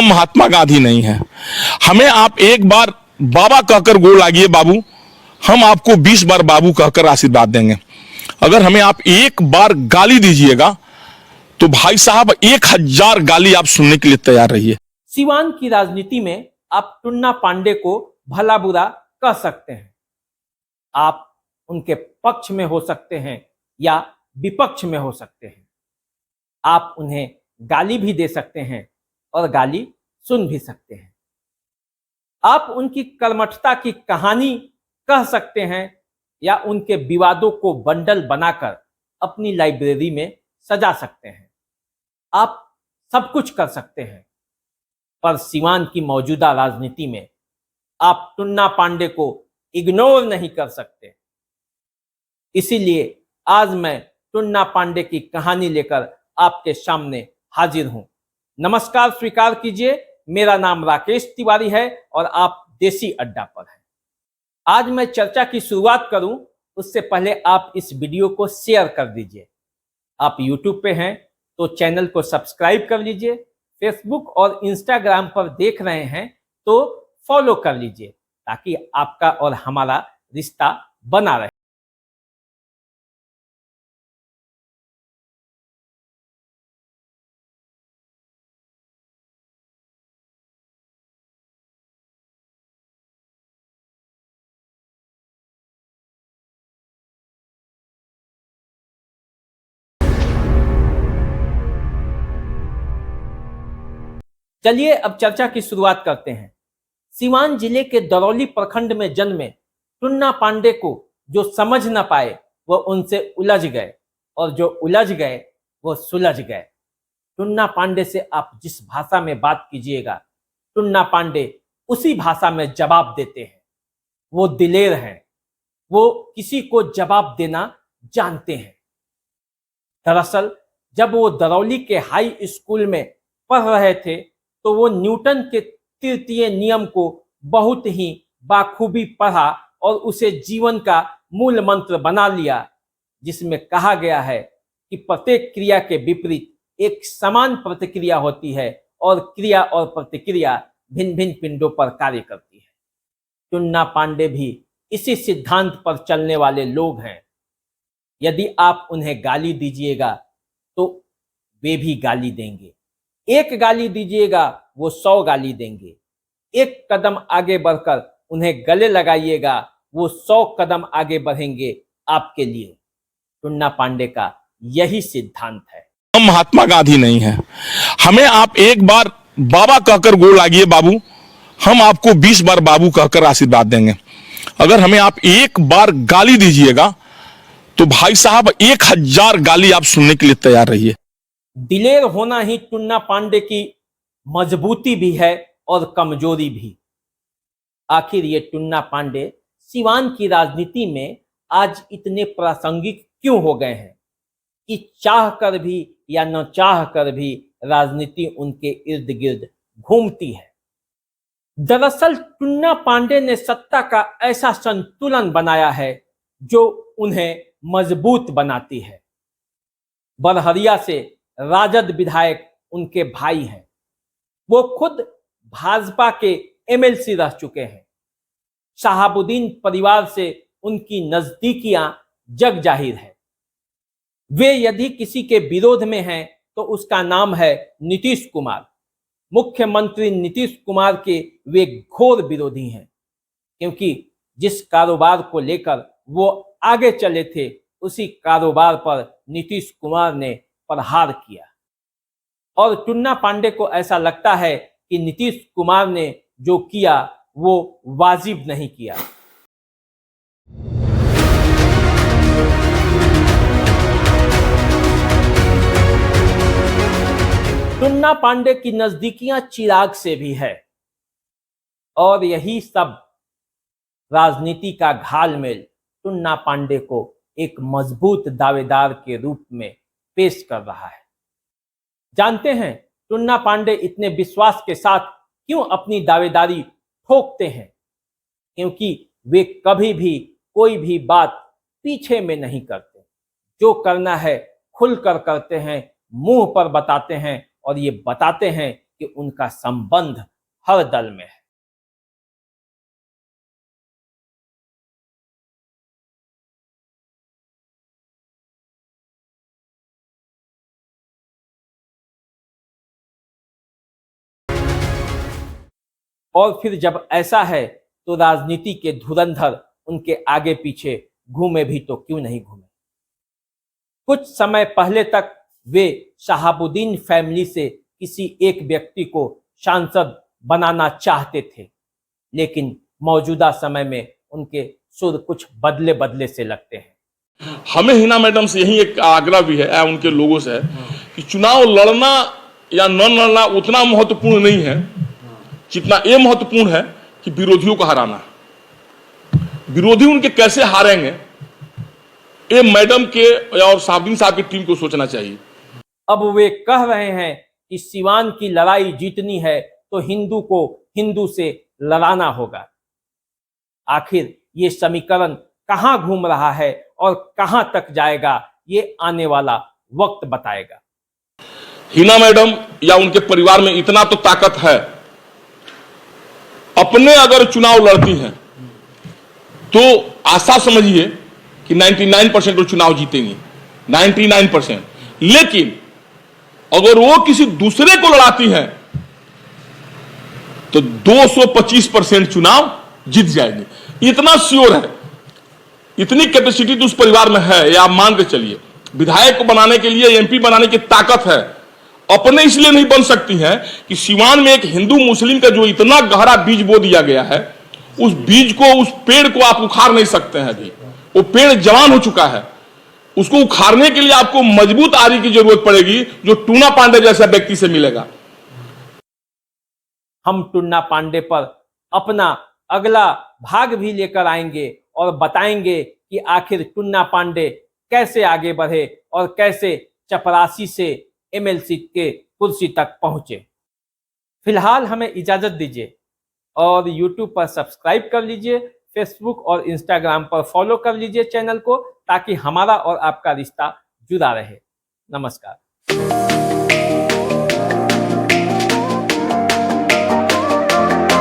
हम महात्मा गांधी नहीं हैं। हमें आप एक बार बाबा कहकर गोड़ लागिए बाबू, हम आपको 20 बार बाबू कहकर आशीर्वाद देंगे। अगर हमें आप एक बार गाली दीजिएगा तो भाई साहब 1000 गाली आप सुनने के लिए तैयार रहिए। सिवान की राजनीति में आप टुन्ना पांडे को भला बुरा कह सकते हैं। आप उनके पक्ष में हो सकते हैं या विपक्ष में हो सकते हैं। आप उन्हें गाली भी दे सकते हैं और गाली सुन भी सकते हैं। आप उनकी कर्मठता की कहानी कह सकते हैं या उनके विवादों को बंडल बनाकर अपनी लाइब्रेरी में सजा सकते हैं। आप सब कुछ कर सकते हैं, पर सिवान की मौजूदा राजनीति में आप टुन्ना पांडे को इग्नोर नहीं कर सकते। इसीलिए आज मैं टुन्ना पांडे की कहानी लेकर आपके सामने हाजिर हूं। नमस्कार स्वीकार कीजिए, मेरा नाम राकेश तिवारी है और आप देसी अड्डा पर हैं। आज मैं चर्चा की शुरुआत करूं उससे पहले आप इस वीडियो को शेयर कर दीजिए। आप YouTube पे हैं तो चैनल को सब्सक्राइब कर लीजिए। फेसबुक और इंस्टाग्राम पर देख रहे हैं तो फॉलो कर लीजिए ताकि आपका और हमारा रिश्ता बना रहे। चलिए अब चर्चा की शुरुआत करते हैं। सिवान जिले के दरौली प्रखंड में जन्मे टुन्ना पांडे को जो समझ न पाए वो उनसे उलझ गए और जो उलझ गए वो सुलझ गए। टुन्ना पांडे से आप जिस भाषा में बात कीजिएगा टुन्ना पांडे उसी भाषा में जवाब देते हैं। वो दिलेर हैं, वो किसी को जवाब देना जानते हैं। दरअसल जब वो दरौली के हाई स्कूल में पढ़ रहे थे तो वो न्यूटन के तृतीय नियम को बहुत ही बाखूबी पढ़ा और उसे जीवन का मूल मंत्र बना लिया, जिसमें कहा गया है कि प्रत्येक क्रिया के विपरीत एक समान प्रतिक्रिया होती है और क्रिया और प्रतिक्रिया भिन्न भिन्न पिंडों पर कार्य करती है। टुन्ना पांडे भी इसी सिद्धांत पर चलने वाले लोग हैं। यदि आप उन्हें गाली दीजिएगा तो वे भी गाली देंगे। एक गाली दीजिएगा वो 100 गाली देंगे। एक कदम आगे बढ़कर उन्हें गले लगाइएगा वो 100 कदम आगे बढ़ेंगे आपके लिए। टुन्ना पांडे का यही सिद्धांत है। हम महात्मा गांधी नहीं हैं। हमें आप एक बार बाबा कहकर गोड़ लागिए बाबू, हम आपको 20 बार बाबू कहकर आशीर्वाद देंगे। अगर हमें आप एक बार गाली दीजिएगा तो भाई साहब 1000 गाली आप सुनने के लिए तैयार रहिए। दिलेर होना ही टुन्ना पांडे की मजबूती भी है और कमजोरी भी। आखिर ये टुन्ना पांडे सिवान की राजनीति में आज इतने प्रासंगिक क्यों हो गए हैं कि चाह कर भी या न चाह कर भी राजनीति उनके इर्द गिर्द घूमती है। दरअसल टुन्ना पांडे ने सत्ता का ऐसा संतुलन बनाया है जो उन्हें मजबूत बनाती है। बरहरिया से राजद विधायक उनके भाई हैं। वो खुद भाजपा के एमएलसी रह चुके हैं। शहाबुद्दीन परिवार से उनकी नजदीकियां जग जाहिर है। वे यदि किसी के विरोध में हैं तो उसका नाम है नीतीश कुमार। मुख्यमंत्री नीतीश कुमार के वे घोर विरोधी हैं, क्योंकि जिस कारोबार को लेकर वो आगे चले थे उसी कारोबार पर नीतीश कुमार ने प्रहार किया। और टुन्ना पांडे को ऐसा लगता है कि नीतीश कुमार ने जो किया वो वाजिब नहीं किया। टुन्ना पांडे की नजदीकियां चिराग से भी है और यही सब राजनीति का घालमेल टुन्ना पांडे को एक मजबूत दावेदार के रूप में पेश कर रहा है। जानते हैं टुन्ना पांडे इतने विश्वास के साथ क्यों अपनी दावेदारी ठोकते हैं? क्योंकि वे कभी भी कोई भी बात पीछे में नहीं करते। जो करना है खुलकर करते हैं, मुंह पर बताते हैं और ये बताते हैं कि उनका संबंध हर दल में है। और फिर जब ऐसा है तो राजनीति के धुरंधर उनके आगे पीछे घूमे भी तो क्यों नहीं घूमे। कुछ समय पहले तक वे शहाबुद्दीन फैमिली से किसी एक व्यक्ति को सांसद बनाना चाहते थे, लेकिन मौजूदा समय में उनके सुर कुछ बदले बदले से लगते हैं। हमें हिना मैडम से यही एक आग्रह भी है उनके लोगों से कि चुनाव लड़ना या न लड़ना उतना महत्वपूर्ण नहीं है जितना ये महत्वपूर्ण है कि विरोधियों को हराना। विरोधी उनके कैसे हारेंगे ये मैडम के और शहाबुद्दीन साहब की टीम को सोचना चाहिए। अब वे कह रहे हैं कि सिवान की लड़ाई जीतनी है तो हिंदू को हिंदू से लड़ाना होगा। आखिर ये समीकरण कहां घूम रहा है और कहां तक जाएगा, ये आने वाला वक्त बताएगा। हिना मैडम या उनके परिवार में इतना तो ताकत है, अपने अगर चुनाव लड़ती हैं तो आशा समझिए कि 99% वो चुनाव जीतेंगी, 99%। लेकिन अगर वो किसी दूसरे को लड़ाती हैं तो 225% चुनाव जीत जाएगी। इतना श्योर है, इतनी कैपेसिटी तो उस परिवार में है, ये आप मान के चलिए। विधायक को बनाने के लिए, एमपी बनाने की ताकत है। अपने इसलिए नहीं बन सकती हैं कि सिवान में एक हिंदू मुस्लिम का जो इतना गहरा बीज बो दिया गया है, उस बीज को, उस पेड़ को आप उखाड़ नहीं सकते हैं। अभी वो पेड़ जवान हो चुका है, उसको उखाड़ने के लिए आपको मजबूत आरी की जरूरत पड़ेगी, जो टूना पांडे जैसा व्यक्ति से मिलेगा। हम टूना पांडे पर अपना अगला भाग भी लेकर आएंगे और बताएंगे कि आखिर टूना पांडे कैसे आगे बढ़े और कैसे चपरासी से एमएलसी के कुर्सी तक पहुंचे। फिलहाल हमें इजाजत दीजिए और YouTube पर सब्सक्राइब कर लीजिए, फेसबुक और इंस्टाग्राम पर फॉलो कर लीजिए चैनल को, ताकि हमारा और आपका रिश्ता जुड़ा रहे। नमस्कार।